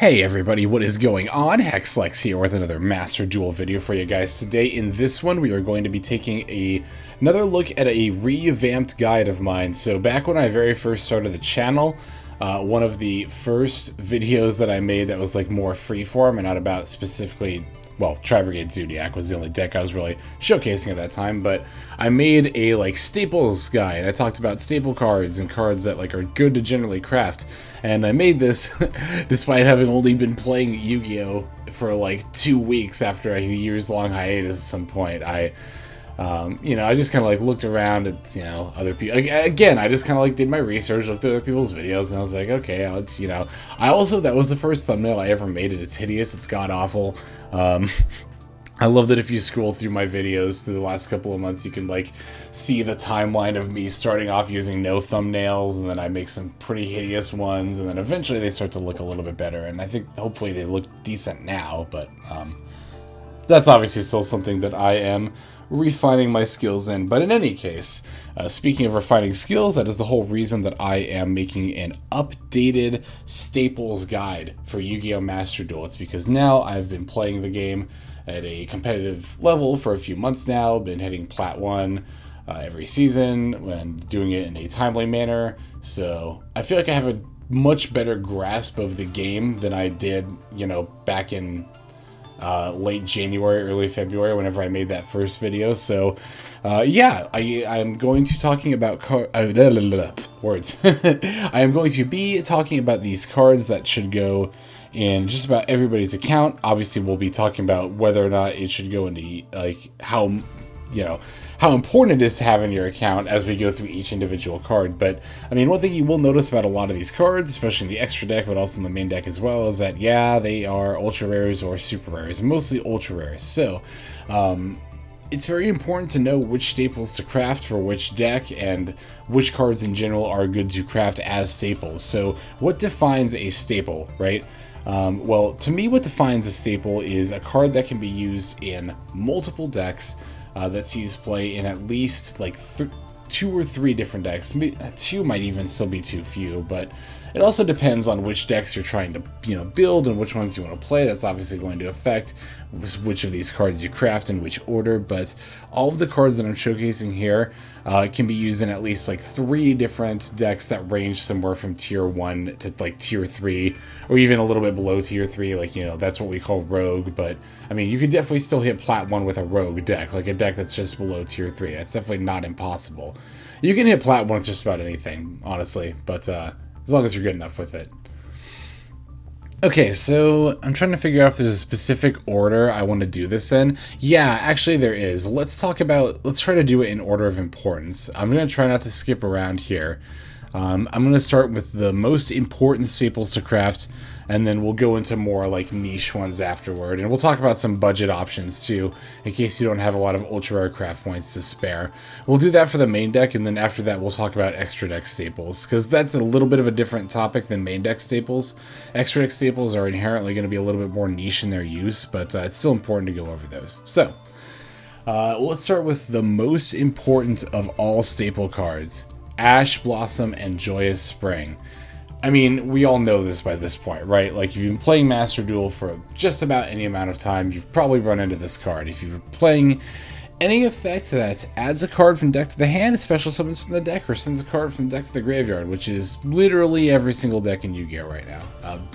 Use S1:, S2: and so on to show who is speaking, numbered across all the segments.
S1: Hey everybody, what is going on? Hexlex here with another Master Duel video for you guys. Today in this one we are going to be taking another look at a revamped guide of mine. So back when I very first started the channel, one of the first videos that I made that was like more freeform and not about specifically, well, Tri-Brigade Zodiac was the only deck I was really showcasing at that time, but I made a like staples guide. I talked about staple cards and cards that like are good to generally craft, and I made this despite having only been playing Yu-Gi-Oh for like 2 weeks after a years-long hiatus. At some point, I just kind of like looked around at, other people. Again, I just kind of like did my research, looked at other people's videos, and I was like, okay, that was the first thumbnail I ever made, and it's hideous, it's god-awful. I love that if you scroll through my videos through the last couple of months, you can like see the timeline of me starting off using no thumbnails, and then I make some pretty hideous ones, and then eventually they start to look a little bit better, and I think hopefully they look decent now, but that's obviously still something that I am refining my skills in. But in any case, speaking of refining skills, that is the whole reason that I am making an updated staples guide for Yu-Gi-Oh! Master Duel. It's because now I've been playing the game at a competitive level for a few months now, been hitting Plat 1 every season and doing it in a timely manner. So I feel like I have a much better grasp of the game than I did, back in late January, early February, whenever I made that first video. So, I'm going to talking about words. I am going to be talking about these cards that should go in just about everybody's account. Obviously, we'll be talking about whether or not it should go into like how important it is to have in your account as we go through each individual card. But I mean, one thing you will notice about a lot of these cards, especially in the extra deck, but also in the main deck as well, is that they are ultra rares or super rares, mostly ultra rares. So it's very important to know which staples to craft for which deck and which cards in general are good to craft as staples. So what defines a staple, right? Well, to me, what defines a staple is a card that can be used in multiple decks, that sees play in at least like 2 or 3 different decks. 2 might even still be too few, but it also depends on which decks you're trying to build and which ones you want to play. That's obviously going to affect which of these cards you craft in which order, but all of the cards that I'm showcasing here can be used in at least like 3 different decks that range somewhere from tier 1 to like tier 3, or even a little bit below tier 3, like, that's what we call rogue. But I mean, you could definitely still hit Plat 1 with a rogue deck, like a deck that's just below tier 3. That's definitely not impossible. You can hit Plat 1 with just about anything, honestly, but as long as you're good enough with it. Okay, so I'm trying to figure out if there's a specific order I want to do this in. Yeah, actually there is. Let's try to do it in order of importance. I'm going to try not to skip around here. I'm going to start with the most important staples to craft, and then we'll go into more like niche ones afterward. And we'll talk about some budget options too, in case you don't have a lot of ultra rare craft points to spare. We'll do that for the main deck, and then after that we'll talk about extra deck staples, because that's a little bit of a different topic than main deck staples. Extra deck staples are inherently going to be a little bit more niche in their use, but it's still important to go over those. So, let's start with the most important of all staple cards. Ash Blossom and Joyous Spring. I mean, we all know this by this point, right? Like, if you've been playing Master Duel for just about any amount of time, you've probably run into this card. If you're playing any effect that adds a card from deck to the hand, special summons from the deck, or sends a card from deck to the graveyard, which is literally every single deck in Yu-Gi-Oh! Right now.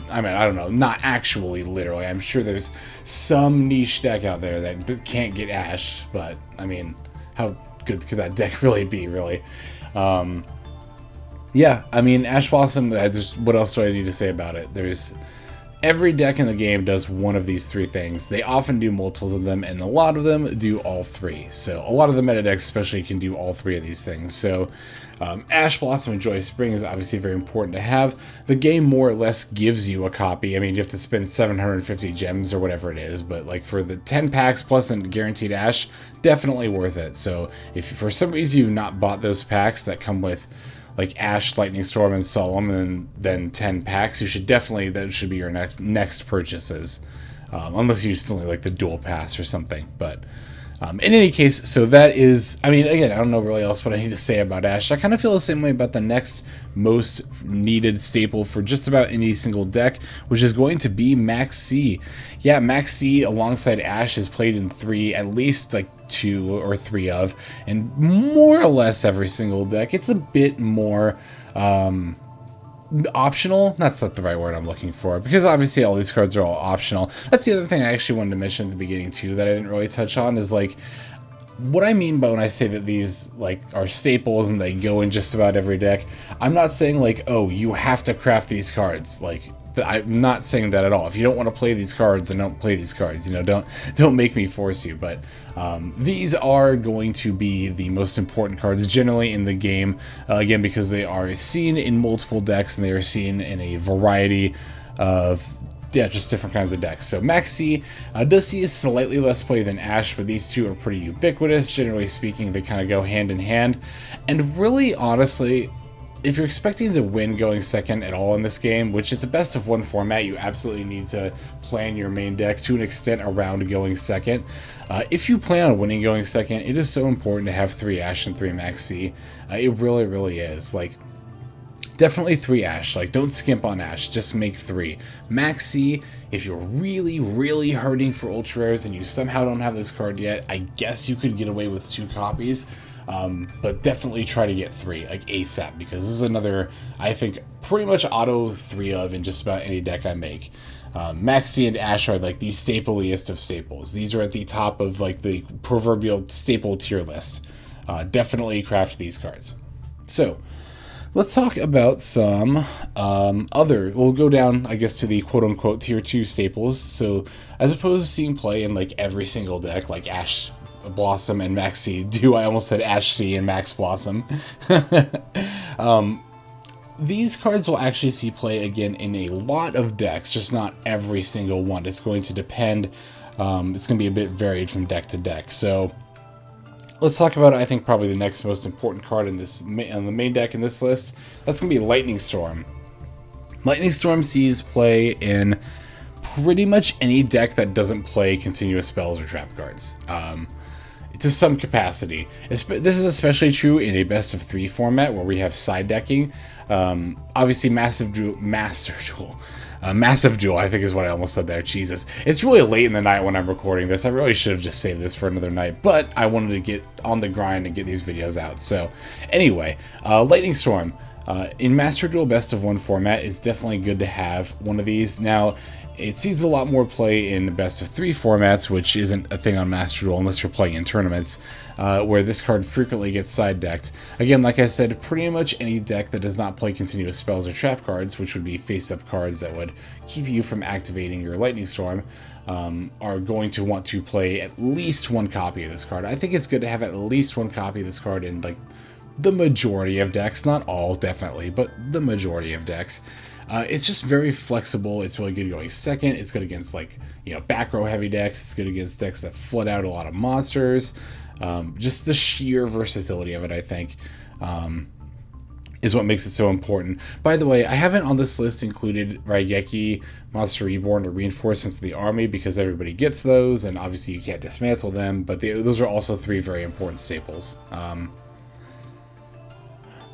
S1: I mean, I don't know, not actually literally. I'm sure there's some niche deck out there that can't get Ash, but, I mean, how good could that deck really be, really? I mean, Ash Blossom, what else do I need to say about it? Every deck in the game does one of these 3 things. They often do multiples of them, and a lot of them do all 3. So a lot of the meta decks especially can do all 3 of these things. So Ash Blossom and Joyous Spring is obviously very important to have. The game more or less gives you a copy. I mean, you have to spend 750 gems or whatever it is, but like for the 10 packs plus and guaranteed Ash, definitely worth it. So if for some reason you've not bought those packs that come with like Ash, Lightning Storm, and Solemn, and then 10 packs, that should be your next purchases. Unless you still need like the dual pass or something. But In any case, so that is, I mean, again, I don't know really else what I need to say about Ashe. I kind of feel the same way about the next most needed staple for just about any single deck, which is going to be Max C. Yeah, Max C alongside Ashe is played in at least like 2 or 3 of, and more or less every single deck. It's a bit more, optional. That's not the right word I'm looking for, because obviously all these cards are all optional. That's the other thing I actually wanted to mention at the beginning too that I didn't really touch on, is like what I mean by when I say that these like are staples and they go in just about every deck. I'm not saying like, oh, you have to craft these cards. Like, I'm not saying that at all. If you don't want to play these cards, then don't play these cards. You know, don't make me force you. But these are going to be the most important cards generally in the game. Again, because they are seen in multiple decks and they are seen in a variety of just different kinds of decks. So Max C does see slightly less play than Ashe, but these two are pretty ubiquitous. Generally speaking, they kind of go hand in hand. And really, honestly, if you're expecting to win going second at all in this game, which is a best of 1 format, you absolutely need to plan your main deck to an extent around going second. If you plan on winning going second, it is so important to have 3 Ashe and 3 Max C. It really, really is. Like, definitely 3 Ashe. Like, don't skimp on Ashe. Just make 3. Max C, if you're really, really hurting for ultra rares and you somehow don't have this card yet, I guess you could get away with 2 copies. But definitely try to get 3, like ASAP, because this is another, I think, pretty much auto 3 of in just about any deck I make. Max C and Ashe are like the stapliest of staples. These are at the top of like the proverbial staple tier list. Definitely craft these cards. So, let's talk about some we'll go down, I guess, to the quote-unquote tier 2 staples. So, as opposed to seeing play in like every single deck, like Ashe, Blossom, and Max C I almost said Ashe C and Max Blossom. These cards will actually see play again in a lot of decks, just not every single one. It's going to depend. It's going to be a bit varied from deck to deck. So let's talk about, I think, probably the next most important card on the main deck in this list. That's going to be Lightning Storm. Lightning Storm sees play in pretty much any deck that doesn't play continuous spells or trap cards. To some capacity. This is especially true in a best of 3 format where we have side decking. Obviously, Master Duel, I think is what I almost said there. Jesus. It's really late in the night when I'm recording this. I really should have just saved this for another night, but I wanted to get on the grind and get these videos out. So, anyway, Lightning Storm. In Master Duel Best of 1 format, it's definitely good to have one of these. Now, it sees a lot more play in Best of 3 formats, which isn't a thing on Master Duel unless you're playing in tournaments, where this card frequently gets side decked. Again, like I said, pretty much any deck that does not play continuous spells or trap cards, which would be face-up cards that would keep you from activating your Lightning Storm, are going to want to play at least 1 copy of this card. I think it's good to have at least 1 copy of this card in, like, the majority of decks. Not all, definitely, but the majority of decks. It's just very flexible. It's really good going second. It's good against, like, you know, back row heavy decks. It's good against decks that flood out a lot of monsters. Just the sheer versatility of it, I think, is what makes it so important. By the way, I haven't on this list included Raigeki, Monster Reborn, or Reinforcements of the Army because everybody gets those, and obviously you can't dismantle them, but those are also 3 very important staples.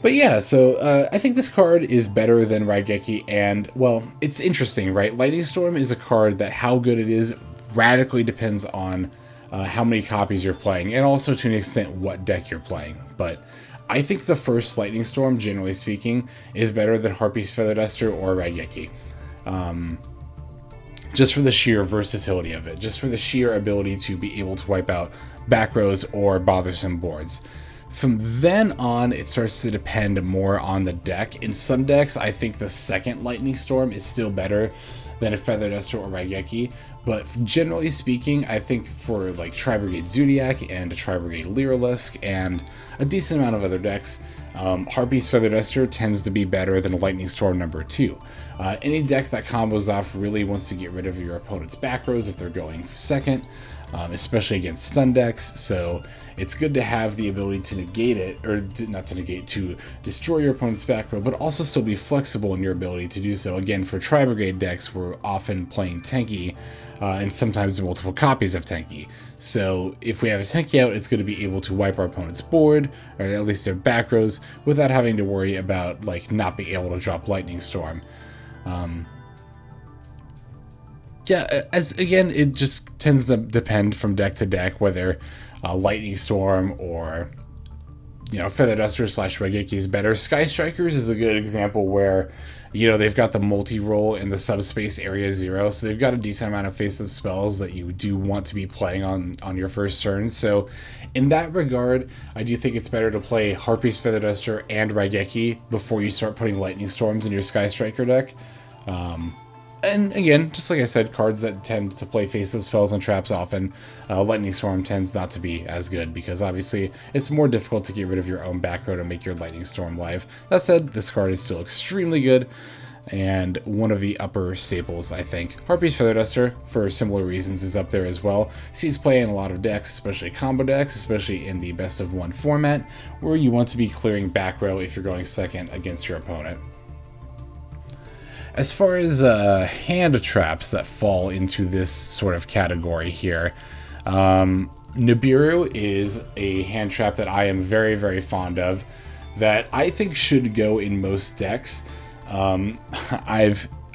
S1: But yeah, so I think this card is better than Raigeki, and, well, it's interesting, right? Lightning Storm is a card that how good it is radically depends on how many copies you're playing, and also to an extent what deck you're playing. But I think the first Lightning Storm, generally speaking, is better than Harpy's Feather Duster or Raigeki. Just for the sheer versatility of it, just for the sheer ability to be able to wipe out back rows or bothersome boards. From then on, it starts to depend more on the deck. In some decks, I think the second Lightning Storm is still better than a Feather Duster or Raigeki, but generally speaking, I think for like Tri-Brigade Zodiac and a Tri-Brigade Lyrilusk and a decent amount of other decks, Harpy's Feather Duster tends to be better than a Lightning Storm number 2. Any deck that combos off really wants to get rid of your opponent's back rows if they're going second, especially against stun decks. So it's good to have the ability to negate it, or not to negate, to destroy your opponent's back row, but also still be flexible in your ability to do so. Again, for Tri-Brigade decks, we're often playing tanky, and sometimes multiple copies of tanky. So if we have a tanky out, it's going to be able to wipe our opponent's board, or at least their back rows, without having to worry about like not being able to drop Lightning Storm. Yeah, as again, it just tends to depend from deck to deck whether Lightning Storm or Feather Duster / Raigeki is better. Sky Strikers is a good example where they've got the multi-roll in the subspace area 0, so they've got a decent amount of face-up spells that you do want to be playing on your first turn. So in that regard, I do think it's better to play Harpy's Feather Duster and Raigeki before you start putting Lightning Storms in your Sky Striker deck. And again, just like I said, cards that tend to play face-up spells and traps often, Lightning Storm tends not to be as good because obviously it's more difficult to get rid of your own back row to make your Lightning Storm live. That said, this card is still extremely good and one of the upper staples, I think. Harpy's Feather Duster, for similar reasons, is up there as well. Sees play in a lot of decks, especially combo decks, especially in the best of one format, where you want to be clearing back row if you're going second against your opponent. As far as hand traps that fall into this sort of category here, Nibiru is a hand trap that I am very, very fond of, that I think should go in most decks. I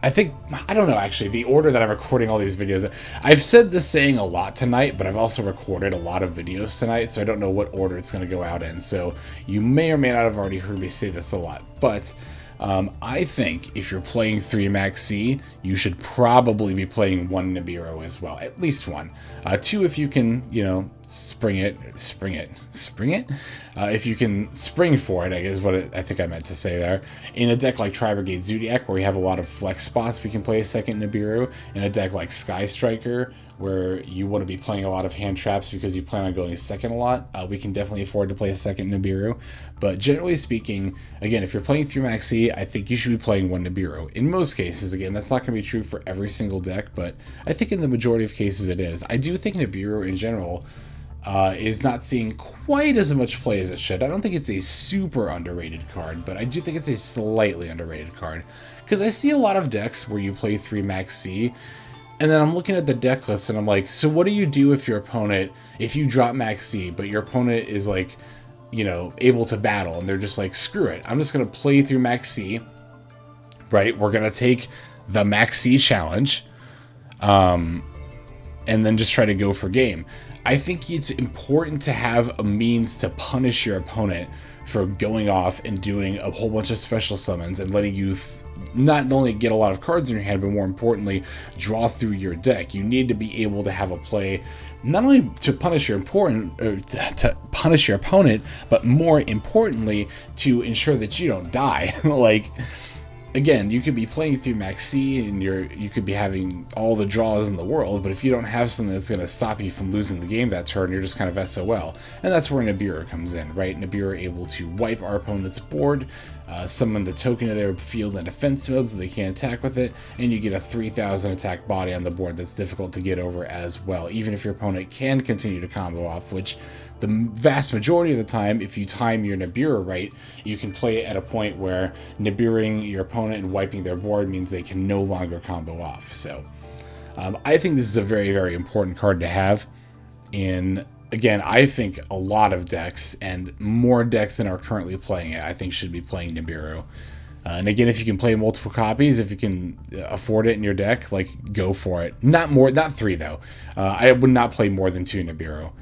S1: don't know, actually, the order that I'm recording all these videos. I've said this saying a lot tonight, but I've also recorded a lot of videos tonight, so I don't know what order it's going to go out in. So you may or may not have already heard me say this a lot, but I think if you're playing 3 Max C, you should probably be playing 1 Nibiru as well, at least 1. 2 if you can, spring it. If you can spring for it, I guess is what I think I meant to say there. In a deck like Tri-Brigade Zodiac, where we have a lot of flex spots, we can play a second Nibiru. In a deck like Sky Striker, where you want to be playing a lot of hand traps because you plan on going second a lot, we can definitely afford to play a second Nibiru. But generally speaking, again, if you're playing through Max C, I think you should be playing 1 Nibiru. In most cases, again, that's not going to be true for every single deck, but I think in the majority of cases it is. I do think Nibiru in general is not seeing quite as much play as it should. I don't think it's a super underrated card, but I do think it's a slightly underrated card. Because I see a lot of decks where you play 3 Max C, and then I'm looking at the deck list and I'm like, so what do you do if if you drop Max C, but your opponent is like, able to battle, and they're just like, screw it, I'm just going to play through Max C, right? We're going to take the Max C challenge, and then just try to go for game. I think it's important to have a means to punish your opponent for going off and doing a whole bunch of special summons and letting you not only get a lot of cards in your hand, but more importantly, draw through your deck. You need to be able to have a play not only to punish your to punish your opponent, but more importantly, to ensure that you don't die. Like, again, you could be playing through Max C and you could be having all the draws in the world, but if you don't have something that's going to stop you from losing the game that turn, you're just kind of SOL. And that's where Nibiru comes in, right? Nibiru able to wipe our opponent's board, summon the token of their field in defense mode so they can't attack with it, and you get a 3000 attack body on the board that's difficult to get over as well, even if your opponent can continue to combo off, which the vast majority of the time, if you time your Nibiru right, you can play it at a point where Nibiruing your opponent and wiping their board means they can no longer combo off. So I think this is a very, very important card to have in, again, I think a lot of decks, and more decks than are currently playing it, I think should be playing Nibiru. And again, if you can play multiple copies, if you can afford it in your deck, like, go for it. Not 3 though. I would not play more than 2 Nibiru.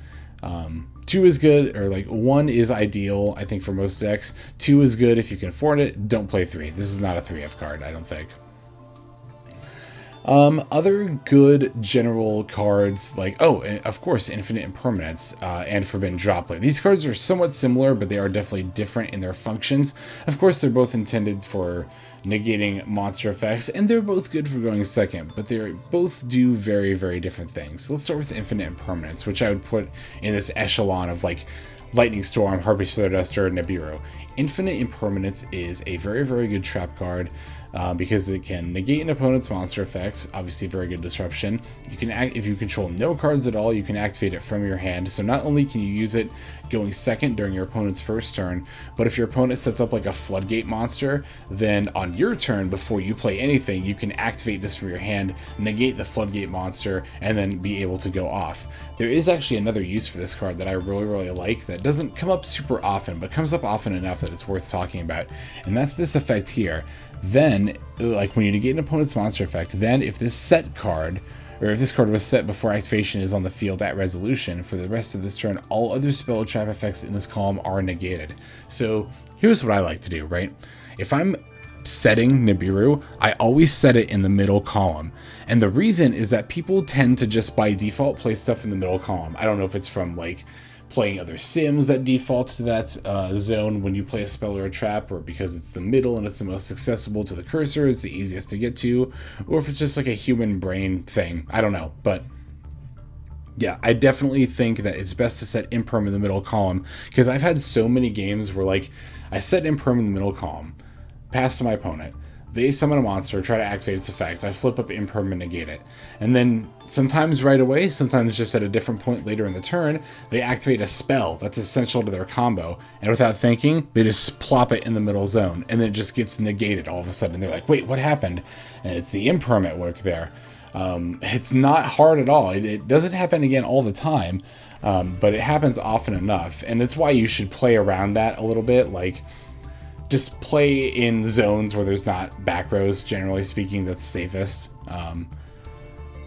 S1: 2 is good, or like 1 is ideal, I think, for most decks. 2 is good if you can afford it. Don't play 3. This is not a 3F card, I don't think. Other good general cards, like, of course, Infinite Impermanence and Forbidden Droplet. These cards are somewhat similar, but they are definitely different in their functions. Of course, they're both intended for negating monster effects, and they're both good for going second, but they both do very, very different things. So let's start with Infinite Impermanence, which I would put in this echelon of, like, Lightning Storm, Harpy's Feather Duster, Nibiru. Infinite Impermanence is a very, very good trap card. because it can negate an opponent's monster effect. Obviously, very good disruption. You can if you control no cards at all, you can activate it from your hand. So not only can you use it going second during your opponent's first turn, but if your opponent sets up like a floodgate monster, then on your turn, before you play anything, you can activate this from your hand, negate the floodgate monster, and then be able to go off. There is actually another use for this card that I really like that doesn't come up super often, but comes up often enough that it's worth talking about, and that's this effect here. Then, like when you negate an opponent's monster effect, then if this set card, or if this card was set before activation is on the field at resolution, for the rest of this turn, all other spell or trap effects in this column are negated. So here's what I like to do, right? If I'm setting Nibiru, I always set it in the middle column. And the reason is that people tend to just by default play stuff in the middle column. I don't know if it's from like playing other sims that defaults to that zone when you play a spell or a trap, or because it's the middle and it's the most accessible to the cursor, it's the easiest to get to, or if it's just like a human brain thing. I don't know, but yeah, I definitely think that it's best to set imperm in the middle column, because I've had so many games where like I set imperm in the middle column, pass to my opponent, they summon a monster, try to activate its effect, I flip up imperm and negate it. And then sometimes right away, sometimes just at a different point later in the turn, they activate a spell that's essential to their combo, and without thinking, they just plop it in the middle zone, and then it just gets negated all of a sudden. They're like, wait, what happened? And it's the imperm at work there. It's not hard at all. It doesn't happen again all the time, but it happens often enough, and it's why you should play around that a little bit, like just play in zones where there's not back rows, generally speaking, that's safest.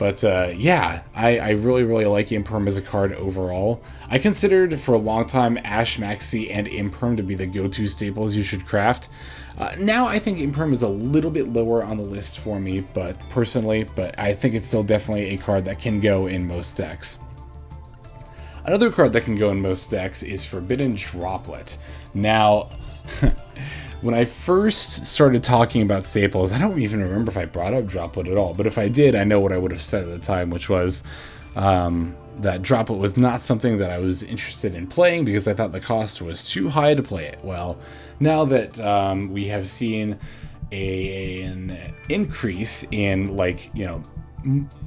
S1: Yeah, I really like Imperm as a card overall. I considered for a long time Ash, Maxi, and Imperm to be the go-to staples you should craft. Now I think Imperm is a little bit lower on the list for me, but I think it's still definitely a card that can go in most decks. Another card that can go in most decks is Forbidden Droplet. Now, when I first started talking about staples, I don't even remember if I brought up Droplet at all, but if I did, I know what I would have said at the time, which was that Droplet was not something that I was interested in playing because I thought the cost was too high to play it. Well, now that we have seen an increase in, like, you know,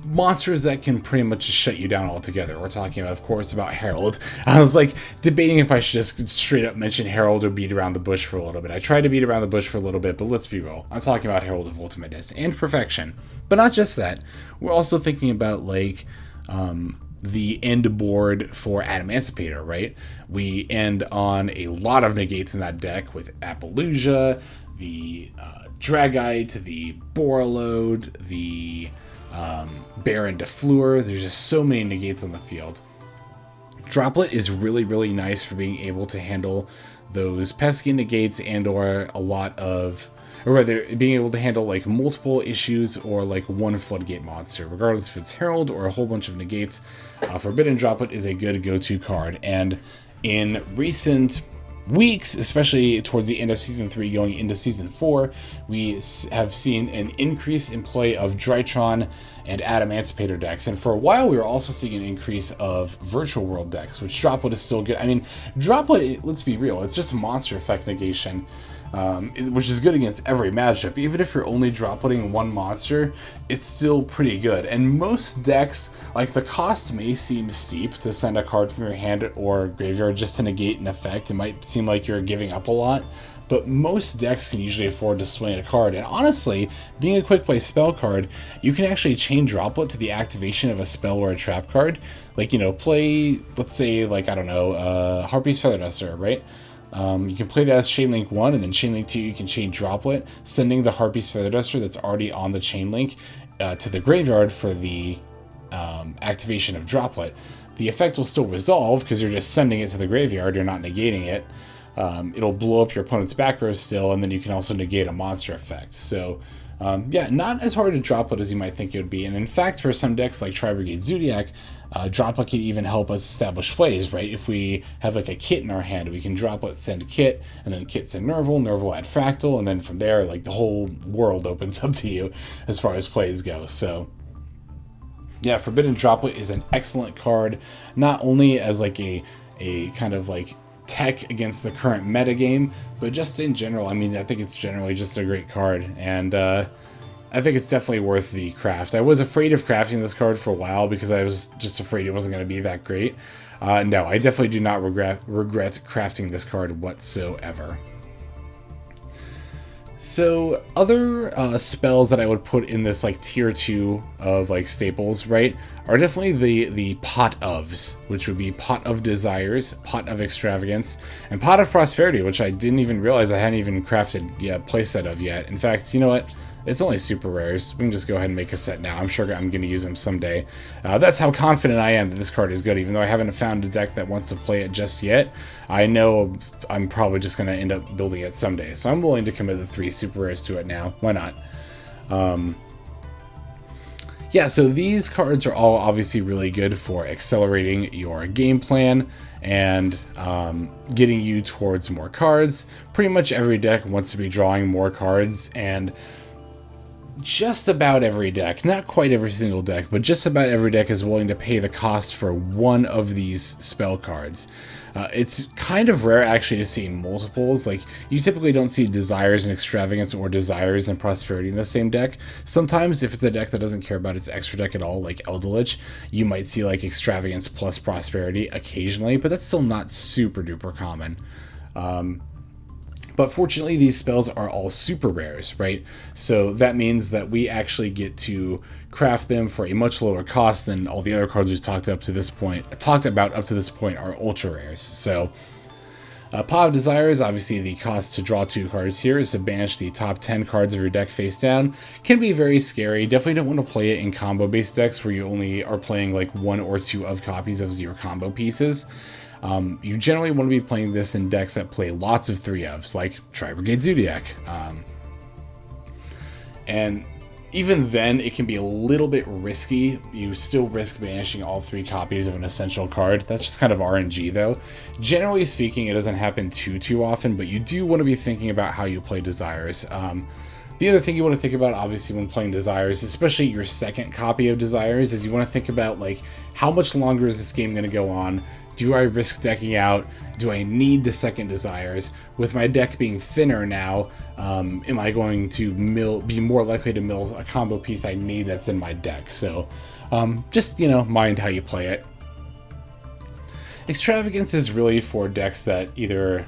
S1: monsters that can pretty much just shut you down altogether. We're talking, of course, about Herald. I was like debating if I should just straight up mention Herald or beat around the bush for a little bit. I tried to beat around the bush for a little bit, but let's be real. I'm talking about Herald of Ultimatus and Perfection. But not just that. We're also thinking about, like, the end board for Adamantipator, right? We end on a lot of negates in that deck with Appaloosa, the Dragite, the Borreload, the Baron Defleur. There's just so many negates on the field. Droplet is really nice for being able to handle those pesky negates and or a lot of, or rather being able to handle like multiple issues or like one floodgate monster, regardless if it's Herald or a whole bunch of negates. Forbidden Droplet is a good go-to card, and in recent weeks, especially towards the end of Season 3 going into Season 4, we have seen an increase in play of Drytron and Adamantipator decks, and for a while we were also seeing an increase of Virtual World decks, which Droplet is still good. I mean, Droplet, let's be real, it's just monster effect negation, which is good against every matchup. Even if you're only dropletting one monster, it's still pretty good. And most decks, like, the cost may seem steep to send a card from your hand or graveyard just to negate an effect. It might seem like you're giving up a lot, but most decks can usually afford to swing a card. And honestly, being a quick play spell card, you can actually chain Droplet to the activation of a spell or a trap card. Like, you know, play, let's say, like, I don't know, Harpy's Feather Duster, right? You can play that as Chainlink 1, and then Chainlink 2 you can chain Droplet, sending the Harpy's Feather Duster that's already on the Chainlink to the graveyard for the activation of Droplet. The effect will still resolve because you're just sending it to the graveyard, you're not negating it. It'll blow up your opponent's back row still, and then you can also negate a monster effect. So yeah, not as hard to Droplet as you might think it would be. And in fact, for some decks like Tri-Brigade Zodiac, Droplet can even help us establish plays, right? If we have like a Kit in our hand, we can Droplet send Kit, and then Kit send Nerval, Nerval add Fractal, and then from there, like, the whole world opens up to you as far as plays go. So yeah, Forbidden Droplet is an excellent card, not only as like a kind of like tech against the current metagame, but just in general, I mean, I think it's generally just a great card, and I think it's definitely worth the craft. I was afraid of crafting this card for a while because I was just afraid it wasn't going to be that great. No, I definitely do not regret crafting this card whatsoever. So other spells that I would put in this like tier 2 of like staples, right, are definitely the Pot ofs, which would be Pot of Desires, Pot of Extravagance, and Pot of Prosperity, which I didn't even realize I hadn't even crafted a playset of yet. In fact, you know what? It's only super rares. We can just go ahead and make a set now. I'm sure I'm going to use them someday. That's how confident I am that this card is good, even though I haven't found a deck that wants to play it just yet. I know I'm probably just going to end up building it someday, so I'm willing to commit the 3 super rares to it now. Why not? Yeah, so these cards are all obviously really good for accelerating your game plan and getting you towards more cards. Pretty much every deck wants to be drawing more cards, and just about every deck, not quite every single deck, but just about every deck is willing to pay the cost for one of these spell cards. It's kind of rare actually to see multiples. Like, you typically don't see Desires and Extravagance or Desires and Prosperity in the same deck. Sometimes if it's a deck that doesn't care about its extra deck at all, like Eldritch, you might see like Extravagance plus Prosperity occasionally, but that's still not super duper common. But fortunately, these spells are all super rares, right? So that means that we actually get to craft them for a much lower cost than all the other cards we've talked about up to this point are ultra rares. So Pot of Desires, obviously the cost to draw 2 cards here is to banish the top 10 cards of your deck face down. Can be very scary. Definitely don't want to play it in combo-based decks where you only are playing like 1 or 2 of copies of your combo pieces. You generally want to be playing this in decks that play lots of 3-ofs, like Tri-Brigade Zodiac. And even then, it can be a little bit risky. You still risk banishing all 3 copies of an essential card. That's just kind of RNG, though. Generally speaking, it doesn't happen too often, but you do want to be thinking about how you play Desires. The other thing you want to think about, obviously, when playing Desires, especially your second copy of Desires, is you want to think about, like, how much longer is this game going to go on? Do I risk decking out? Do I need the second Desires? With my deck being thinner now, am I going to be more likely to mill a combo piece I need that's in my deck? So just, mind how you play it. Extravagance is really for decks that either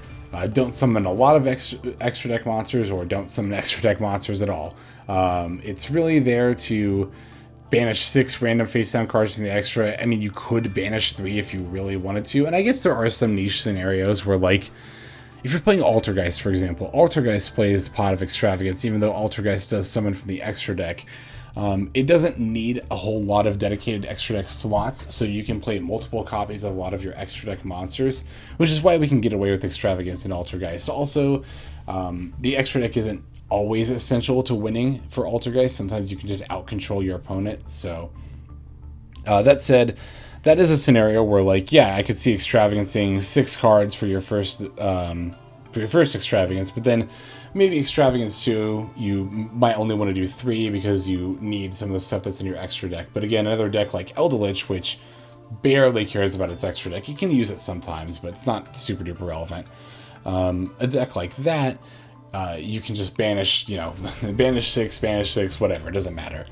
S1: don't summon a lot of extra deck monsters or don't summon extra deck monsters at all. It's really there to banish 6 random face down cards from the extra. I mean, you could banish 3 if you really wanted to, and I guess there are some niche scenarios where, like, if you're playing Altergeist, for example, Altergeist plays Pot of Extravagance, even though Altergeist does summon from the extra deck. It doesn't need a whole lot of dedicated extra deck slots, so you can play multiple copies of a lot of your extra deck monsters, which is why we can get away with Extravagance in Altergeist. Also, the extra deck isn't always essential to winning for Altergeist. Sometimes you can just out-control your opponent. So that said, that is a scenario where, like, yeah, I could see Extravaгаncing 6 cards for your first Extravagance, but then maybe Extravagance 2, you might only want to do 3 because you need some of the stuff that's in your extra deck. But again, another deck like Eldritch, which barely cares about its extra deck, you can use it sometimes, but it's not super duper relevant. A deck like that, you can just banish, banish 6, whatever, it doesn't matter.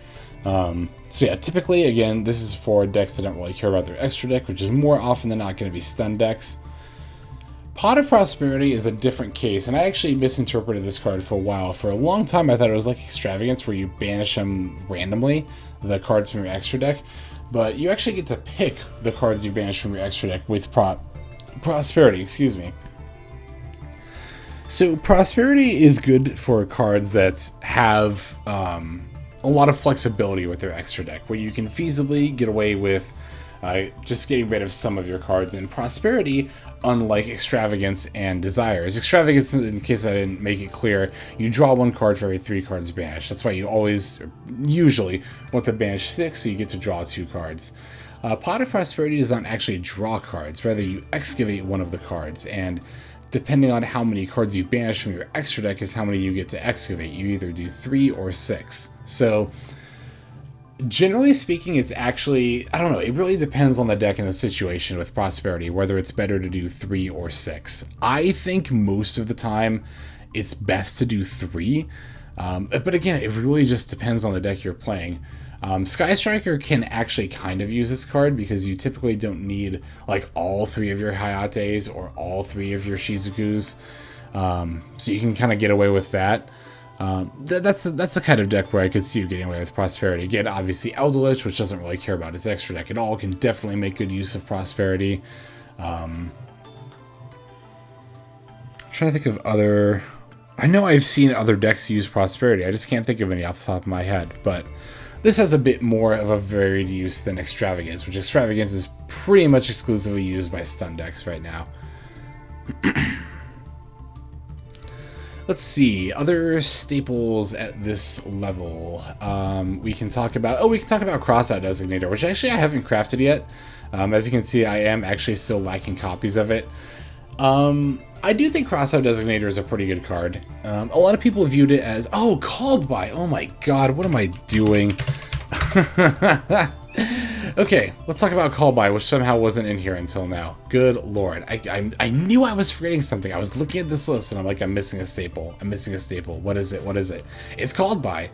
S1: So yeah, typically, again, this is for decks that don't really care about their extra deck, which is more often than not going to be stun decks. Pot of Prosperity is a different case, and I actually misinterpreted this card for a while. For a long time, I thought it was like Extravagance, where you banish them randomly, the cards from your extra deck, but you actually get to pick the cards you banish from your extra deck with Prosperity, excuse me. So Prosperity is good for cards that have a lot of flexibility with their extra deck, where you can feasibly get away with just getting rid of some of your cards. And Prosperity, unlike Extravagance and Desires, Extravagance, in case I didn't make it clear, you draw 1 card for every 3 cards banished. That's why you usually want to banish 6, so you get to draw 2 cards. Pot of Prosperity does not actually draw cards, rather you excavate one of the cards, and depending on how many cards you banish from your extra deck is how many you get to excavate. You either do 3 or 6. So Generally speaking, it's actually, I don't know, it really depends on the deck and the situation with Prosperity, whether it's better to do 3 or 6. I think most of the time it's best to do 3, but again, it really just depends on the deck you're playing. Sky Striker can actually kind of use this card because you typically don't need like all 3 of your Hayates or all 3 of your Shizukus, so you can kind of get away with that. That's the kind of deck where I could see you getting away with Prosperity. Again, obviously Eldritch, which doesn't really care about its extra deck at all, can definitely make good use of Prosperity. I'm trying to think of other... I know I've seen other decks use Prosperity, I just can't think of any off the top of my head, but this has a bit more of a varied use than Extravagance, which Extravagance is pretty much exclusively used by stun decks right now. Let's see, other staples at this level. We can talk about Crossout Designator, which actually I haven't crafted yet. As you can see, I am actually still lacking copies of it. I do think Crossout Designator is a pretty good card. A lot of people viewed it as, oh, called by, oh my god, what am I doing? Okay, let's talk about Call By, which somehow wasn't in here until now. Good lord. I knew I was forgetting something. I was looking at this list and I'm like, I'm missing a staple. I'm missing a staple. What is it? What is it? It's Called By.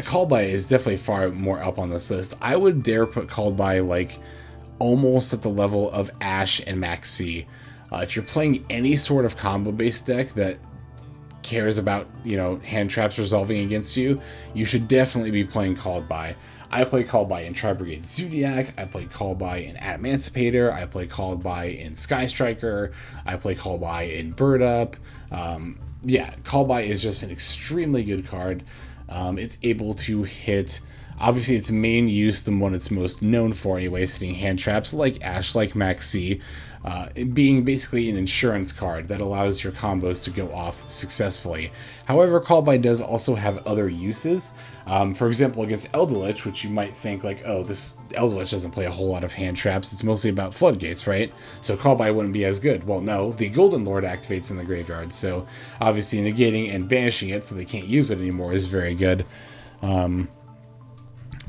S1: Called By is definitely far more up on this list. I would dare put Called By like almost at the level of Ash and Max C. If you're playing any sort of combo-based deck that cares about, you know, hand traps resolving against you, you should definitely be playing Called By. I play Called By in Tri-Brigade Zodiac, I play Called By in Adamantipator, I play Called By in Sky Striker, I play Called By in Bird Up. Yeah, Called By is just an extremely good card. It's able to hit, obviously its main use, the one it's most known for anyway, hitting hand traps like Ash, like Max C, being basically an insurance card that allows your combos to go off successfully. However, Call By does also have other uses. For example, against Eldritch, which you might think like, oh, this Eldritch doesn't play a whole lot of hand traps, it's mostly about floodgates, right? So Call By wouldn't be as good. Well, no, the Golden Lord activates in the graveyard, so obviously negating and banishing it so they can't use it anymore is very good.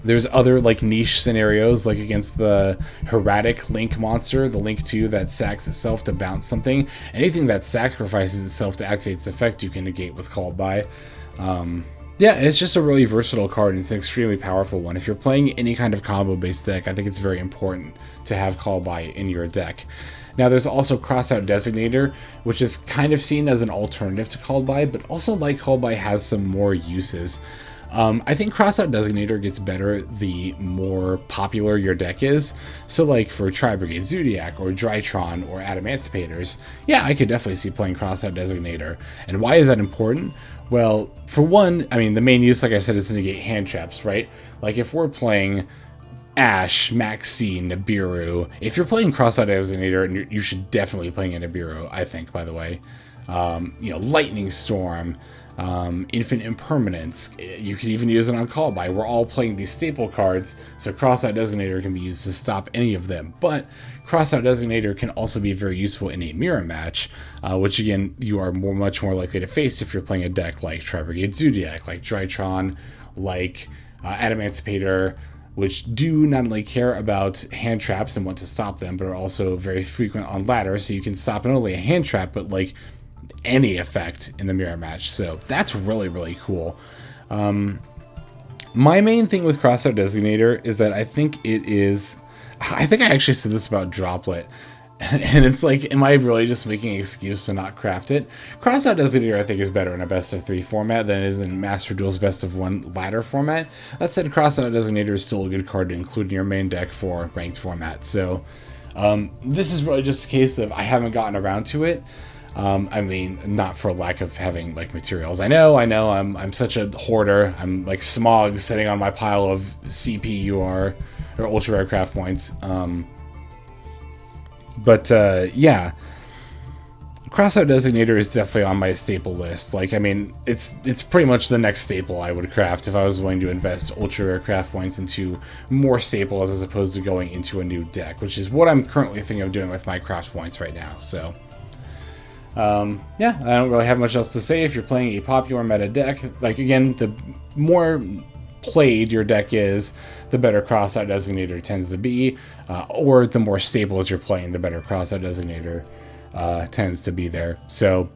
S1: There's other like niche scenarios, like against the Heretic Link monster, the Link 2 that sacks itself to bounce something. Anything that sacrifices itself to activate its effect, you can negate with Called By. Yeah, it's just a really versatile card, and it's an extremely powerful one. If you're playing any kind of combo-based deck, I think it's very important to have Called By in your deck. Now, there's also Crossout Designator, which is kind of seen as an alternative to Called By, but also like Called By has some more uses. I think Crossout Designator gets better the more popular your deck is. So like for Tri-Brigade Zodiac or Drytron or Adamanticators, yeah, I could definitely see playing Crossout Designator. And why is that important? Well, for one, I mean, the main use, like I said, is to negate hand traps, right? Like if we're playing Ash, Max C, Nibiru, if you're playing Crossout Designator, and you should definitely be playing a Nibiru, I think, by the way. You know, Lightning Storm, Infinite Impermanence, you can even use it on Call By. We're all playing these staple cards, so Crossout Designator can be used to stop any of them. But Crossout Designator can also be very useful in a mirror match, which again, you are much more likely to face if you're playing a deck like Tri-Brigade Zodiac, like Drytron, like Adamantipator, which do not only care about hand traps and want to stop them, but are also very frequent on ladder, so you can stop not only a hand trap, but like any effect in the mirror match. So that's really, really cool. My main thing with Crossout Designator is that I think I actually said this about Droplet, and it's like, am I really just making an excuse to not craft it? Crossout Designator I think is better in a best of 3 format than it is in Master Duel's best of 1 ladder format. That said, Crossout Designator is still a good card to include in your main deck for ranked format. So this is really just a case of I haven't gotten around to it. I mean, not for lack of having like materials. I know. I'm such a hoarder. I'm like Smog sitting on my pile of CPUR or ultra rare craft points. Yeah, Crossout Designator is definitely on my staple list. Like, I mean, it's pretty much the next staple I would craft if I was willing to invest ultra rare craft points into more staples as opposed to going into a new deck, which is what I'm currently thinking of doing with my craft points right now. So. Yeah, I don't really have much else to say. If you're playing a popular meta deck, like again, the more played your deck is, the better Crossout Designator tends to be, or the more stable as you're playing, the better Crossout Designator tends to be there. So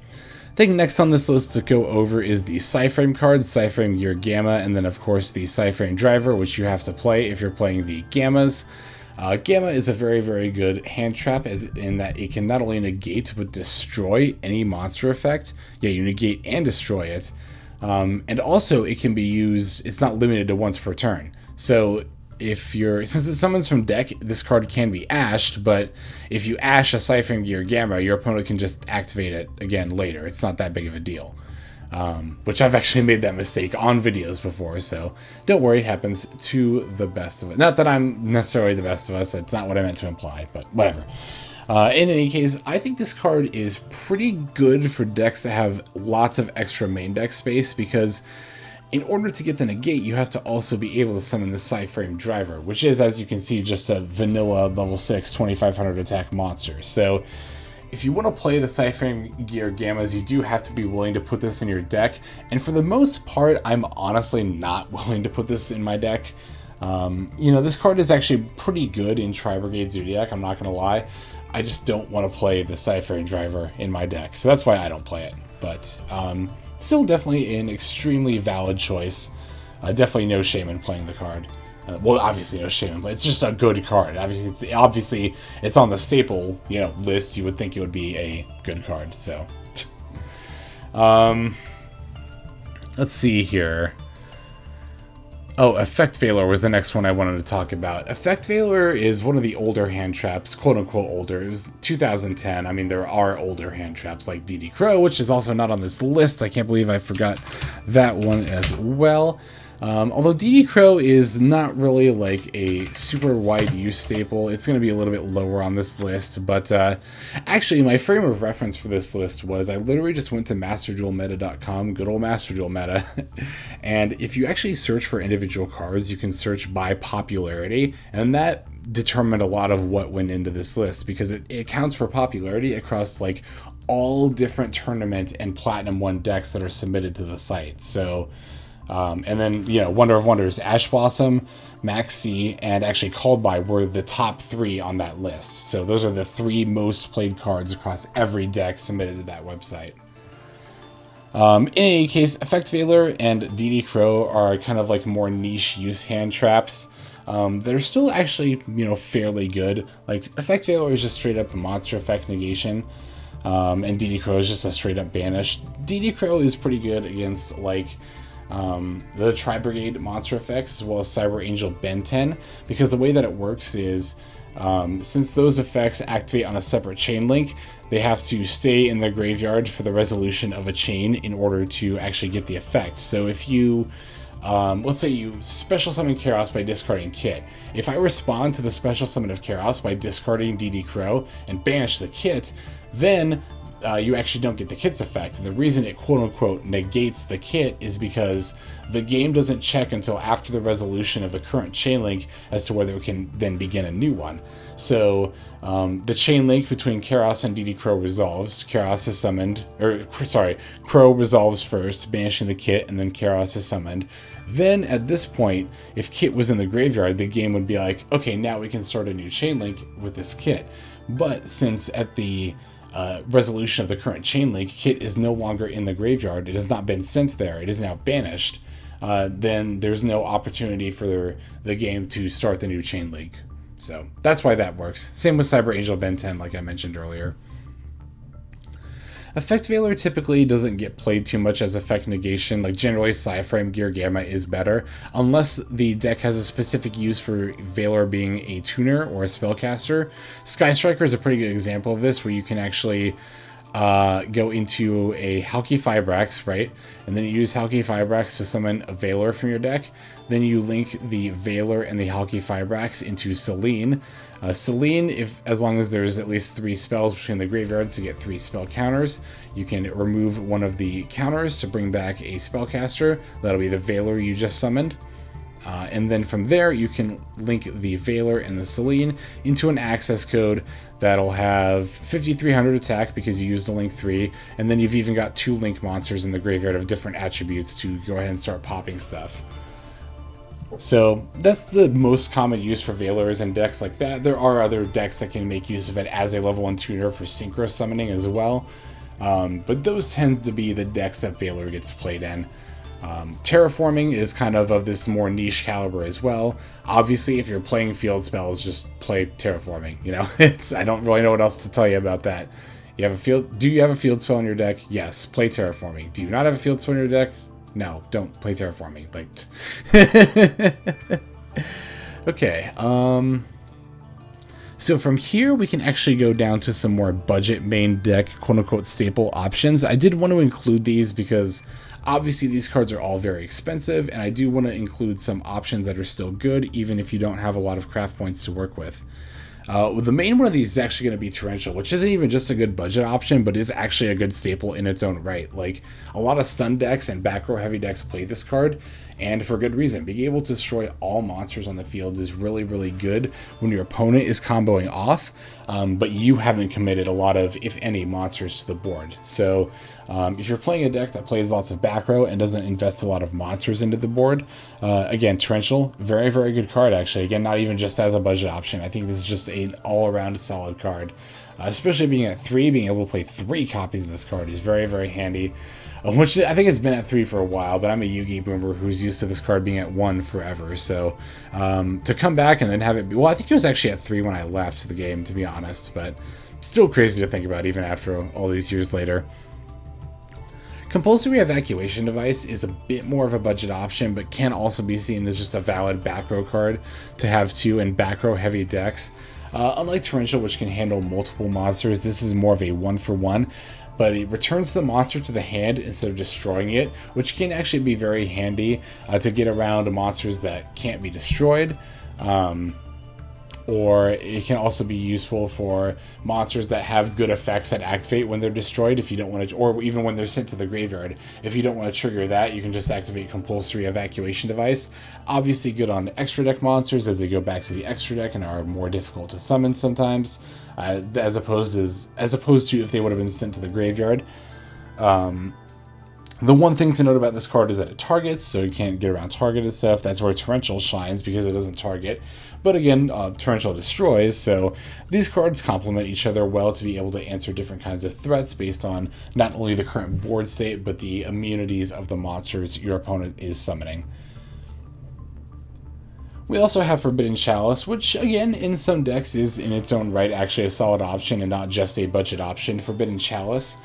S1: I think next on this list to go over is the Psyframe cards, Psyframe Gear Gamma, and then of course the Psyframe Driver, which you have to play if you're playing the Gammas. Gamma is a very, very good hand trap, as in that it can not only negate but destroy any monster effect. Yeah, you negate and destroy it. And also it can be used, it's not limited to once per turn. So if you're, since it summons from deck, this card can be ashed, but if you ash a Psyframe Gear Gamma, your opponent can just activate it again later. It's not that big of a deal. Which I've actually made that mistake on videos before, so don't worry, it happens to the best of it. Not that I'm necessarily the best of us, it's not what I meant to imply, but whatever. In any case, I think this card is pretty good for decks that have lots of extra main deck space, because in order to get the negate, you have to also be able to summon the Psyframe Driver, which is, as you can see, just a vanilla level 6, 2500 attack monster. So if you want to play the Psyframe Gear Gammas, you do have to be willing to put this in your deck. And for the most part, I'm honestly not willing to put this in my deck. You know, this card is actually pretty good in Tri-Brigade Zodiac, I'm not going to lie. I just don't want to play the Psyframe Driver in my deck, so that's why I don't play it. But still definitely an extremely valid choice. Definitely no shame in playing the card. Well, obviously no shame, but it's just a good card. Obviously, it's on the staple, you know, list. You would think it would be a good card. So, let's see here. Oh, Effect Veiler was the next one I wanted to talk about. Effect Veiler is one of the older hand traps, quote-unquote older. It was 2010. I mean, there are older hand traps like DD Crow, which is also not on this list. I can't believe I forgot that one as well. Although DD Crow is not really like a super wide use staple, it's going to be a little bit lower on this list, but actually my frame of reference for this list was I literally just went to MasterDuelMeta.com, good old Master Duel Meta, and if you actually search for individual cards, you can search by popularity, and that determined a lot of what went into this list, because it accounts for popularity across like all different tournament and Platinum 1 decks that are submitted to the site. So and then, you know, Wonder of Wonders, Ash Blossom, Maxi, and actually Called By were the top 3 on that list. So those are the 3 most played cards across every deck submitted to that website. In any case, Effect Veiler and DD Crow are kind of like more niche use hand traps. They're still actually, you know, fairly good. Like, Effect Veiler is just straight up a monster effect negation. And DD Crow is just a straight up banish. DD Crow is pretty good against, like, the Tri-Brigade monster effects, as well as Cyber Angel Ben 10, because the way that it works is, since those effects activate on a separate chain link, they have to stay in the graveyard for the resolution of a chain in order to actually get the effect. So if you, let's say you special summon Chaos by discarding Kit. If I respond to the special summon of Chaos by discarding DD Crow and banish the Kit, then you actually don't get the Kit's effect. And the reason it quote-unquote negates the Kit is because the game doesn't check until after the resolution of the current chain link as to whether it can then begin a new one. So the chain link between Karos and DD Crow resolves. Karos is summoned, or sorry, Crow resolves first, banishing the Kit, and then Karos is summoned. Then at this point, if Kit was in the graveyard, the game would be like, okay, now we can start a new chain link with this Kit. But since at the resolution of the current chain link, Kit is no longer in the graveyard, it has not been sent there, it is now banished, then there's no opportunity for the game to start the new chain link. So that's why that works. Same with Cyber Angel Ben 10, like I mentioned earlier. Effect Veiler typically doesn't get played too much as effect negation. Like, generally Psyframe Gear Gamma is better, unless the deck has a specific use for Veiler being a tuner or a spellcaster. Sky Striker is a pretty good example of this, where you can actually go into a Halki Fibrax, right? And then you use Halki Fibrax to summon a Veiler from your deck. Then you link the Veiler and the Halki Fibrax into Selene. Selene, as long as there's at least 3 spells between the graveyards to get 3 spell counters, you can remove one of the counters to bring back a spellcaster. That'll be the Veiler you just summoned. And then from there, you can link the Valor and the Selene into an access code that'll have 5300 attack because you used the link 3, and then you've even got 2 link monsters in the graveyard of different attributes to go ahead and start popping stuff. So that's the most common use for Valors in decks like that. There are other decks that can make use of it as a level 1 tuner for synchro summoning as well, but those tend to be the decks that Valor gets played in. Terraforming is kind of this more niche caliber as well. Obviously, if you're playing field spells, just play Terraforming. You know, I don't really know what else to tell you about that. Do you have a field spell in your deck? Yes, play Terraforming. Do you not have a field spell in your deck? No, don't play Terraforming. Okay. So from here, we can actually go down to some more budget main deck, quote-unquote, staple options. I did want to include these because obviously these cards are all very expensive, and I do want to include some options that are still good, even if you don't have a lot of craft points to work with. The main one of these is actually going to be Torrential, which isn't even just a good budget option, but is actually a good staple in its own right. Like, a lot of stun decks and back row heavy decks play this card, and for good reason. Being able to destroy all monsters on the field is really, really good when your opponent is comboing off, but you haven't committed a lot of, if any, monsters to the board. So if you're playing a deck that plays lots of back row and doesn't invest a lot of monsters into the board, again, Torrential, very, very good card, actually. Again, not even just as a budget option. I think this is just an all-around solid card. Especially being at 3, being able to play 3 copies of this card is very, very handy. Which I think it's been at 3 for a while, but I'm a Yugi boomer who's used to this card being at 1 forever. So to come back and then have it be, well, I think it was actually at 3 when I left the game, to be honest, but still crazy to think about even after all these years later. Compulsory Evacuation Device is a bit more of a budget option, but can also be seen as just a valid back row card to have too in back row heavy decks. Unlike Torrential, which can handle multiple monsters, this is more of a 1-for-1, but it returns the monster to the hand instead of destroying it, which can actually be very handy to get around monsters that can't be destroyed. Or it can also be useful for monsters that have good effects that activate when they're destroyed if you don't want to, or even when they're sent to the graveyard. If you don't want to trigger that, you can just activate Compulsory Evacuation Device. Obviously good on extra deck monsters as they go back to the extra deck and are more difficult to summon sometimes, as opposed to if they would have been sent to the graveyard. The one thing to note about this card is that it targets, so you can't get around targeted stuff. That's where Torrential shines because it doesn't target. But again, Torrential destroys, so these cards complement each other well to be able to answer different kinds of threats based on not only the current board state, but the immunities of the monsters your opponent is summoning. We also have Forbidden Chalice, which again, in some decks is in its own right actually a solid option and not just a budget option. Forbidden Chalice,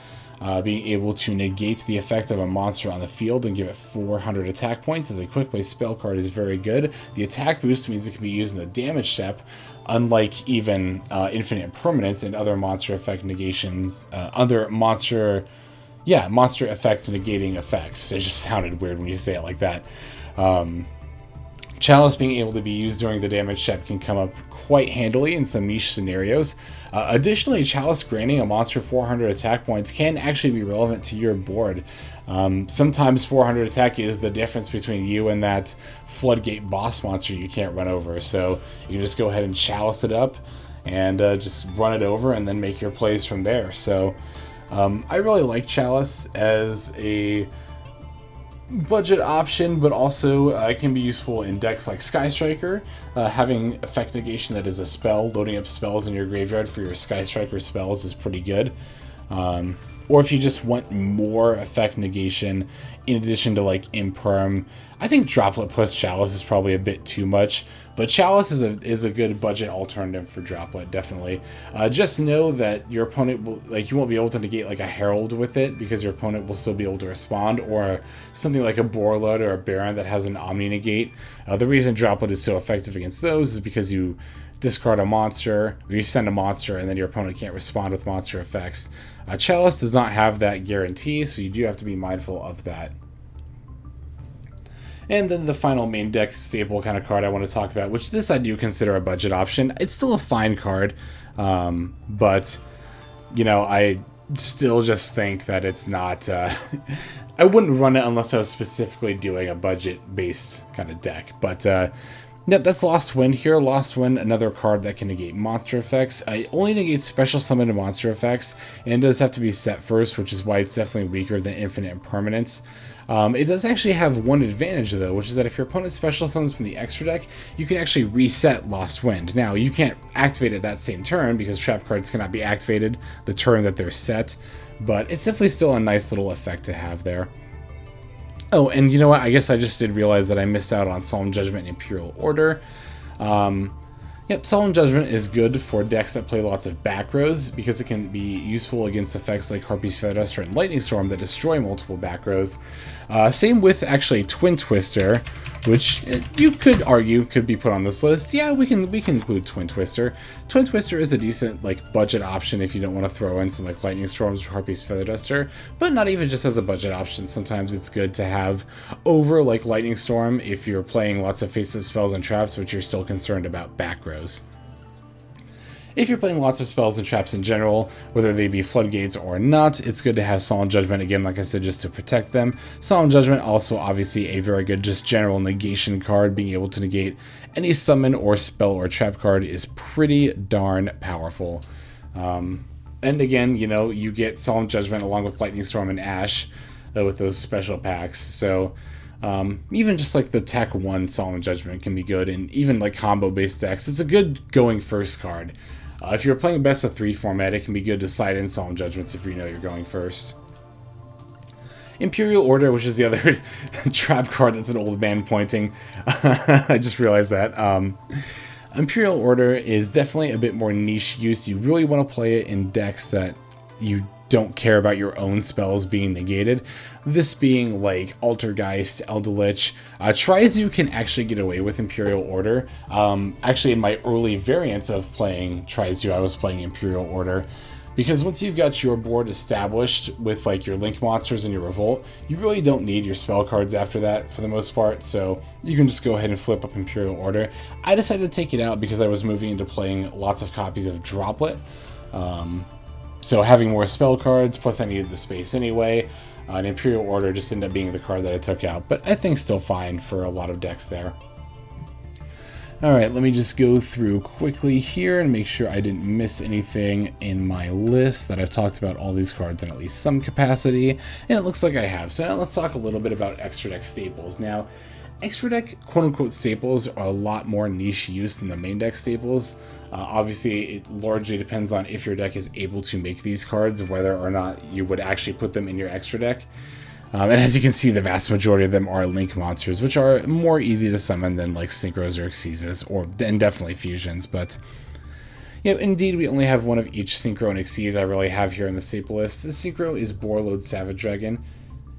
S1: being able to negate the effect of a monster on the field and give it 400 attack points as a quick play spell card is very good. The attack boost means it can be used in the damage step, unlike even Infinite Permanence and other monster effect negations, monster effect negating effects. It just sounded weird when you say it like that. Chalice being able to be used during the damage step can come up quite handily in some niche scenarios. Additionally, Chalice granting a monster 400 attack points can actually be relevant to your board. Sometimes 400 attack is the difference between you and that Floodgate boss monster you can't run over, so you can just go ahead and Chalice it up and just run it over and then make your plays from there. So I really like Chalice as a budget option, but also it can be useful in decks like Sky Striker. Having effect negation that is a spell, loading up spells in your graveyard for your Sky Striker spells is pretty good. Or if you just want more effect negation in addition to like Imperm, I think Droplet plus Chalice is probably a bit too much, but Chalice is a good budget alternative for Droplet, definitely. Just know that your opponent will, you won't be able to negate like a Herald with it because your opponent will still be able to respond, or something like a Borlud or a Baron that has an Omni negate. The reason Droplet is so effective against those is because you discard a monster, or you send a monster, and then your opponent can't respond with monster effects. Chalice does not have that guarantee, so you do have to be mindful of that. And then the final main deck staple kind of card I want to talk about, which this I do consider a budget option. It's still a fine card, but, you know, still just think that it's not... I wouldn't run it unless I was specifically doing a budget-based kind of deck. But, yep, that's Lost Wind here. Lost Wind, another card that can negate monster effects. It only negates special summon and monster effects, and it does have to be set first, which is why it's definitely weaker than Infinite Impermanence. It does actually have one advantage, though, which is that if your opponent special summons from the extra deck, you can actually reset Lost Wind. Now, you can't activate it that same turn, because trap cards cannot be activated the turn that they're set, but it's definitely still a nice little effect to have there. Oh, and you know what? I guess I just did realize that I missed out on Solemn Judgment and Imperial Order. Yep, Solemn Judgment is good for decks that play lots of back rows because it can be useful against effects like Harpy's Feather Duster and Lightning Storm that destroy multiple back rows. Same with actually Twin Twister, which you could argue could be put on this list. Yeah, we can include Twin Twister. Twin Twister is a decent like budget option if you don't want to throw in some like Lightning Storms or Harpy's Feather Duster, but not even just as a budget option. Sometimes it's good to have over like Lightning Storm if you're playing lots of face-up spells and traps, but you're still concerned about back rows. If you're playing lots of spells and traps in general, whether they be floodgates or not, it's good to have Solemn Judgment, again, like I said, just to protect them. Solemn Judgment also obviously a very good just general negation card. Being able to negate any summon or spell or trap card is pretty darn powerful. And again, you know, you get Solemn Judgment along with Lightning Storm and Ash with those special packs, so... even just like the Tech 1 Solemn Judgment can be good, and even like combo-based decks, it's a good going first card. If you're playing a best of 3 format, it can be good to side in Solemn Judgments if you know you're going first. Imperial Order, which is the other trap card that's an old man pointing. I just realized that. Imperial Order is definitely a bit more niche use. You really want to play it in decks that you don't care about your own spells being negated. This being like Altergeist, Eldelich. Trizu can actually get away with Imperial Order. Actually, in my early variants of playing Trizu, I was playing Imperial Order. Because once you've got your board established with like your Link monsters and your Revolt, you really don't need your spell cards after that for the most part, so you can just go ahead and flip up Imperial Order. I decided to take it out because I was moving into playing lots of copies of Droplet. So having more spell cards, plus I needed the space anyway, an Imperial Order just ended up being the card that I took out, but I think still fine for a lot of decks there. Alright, let me just go through quickly here and make sure I didn't miss anything in my list, that I've talked about all these cards in at least some capacity, and it looks like I have. So now let's talk a little bit about extra deck staples. Now, extra deck quote-unquote staples are a lot more niche use than the main deck staples. Obviously, it largely depends on if your deck is able to make these cards, whether or not you would actually put them in your extra deck. And as you can see, the vast majority of them are Link monsters, which are more easy to summon than like Synchros or Xyzes, and definitely Fusions. But yeah, indeed, we only have one of each Synchro and Xyz I really have here in the staple list. The Synchro is Borreload Savage Dragon.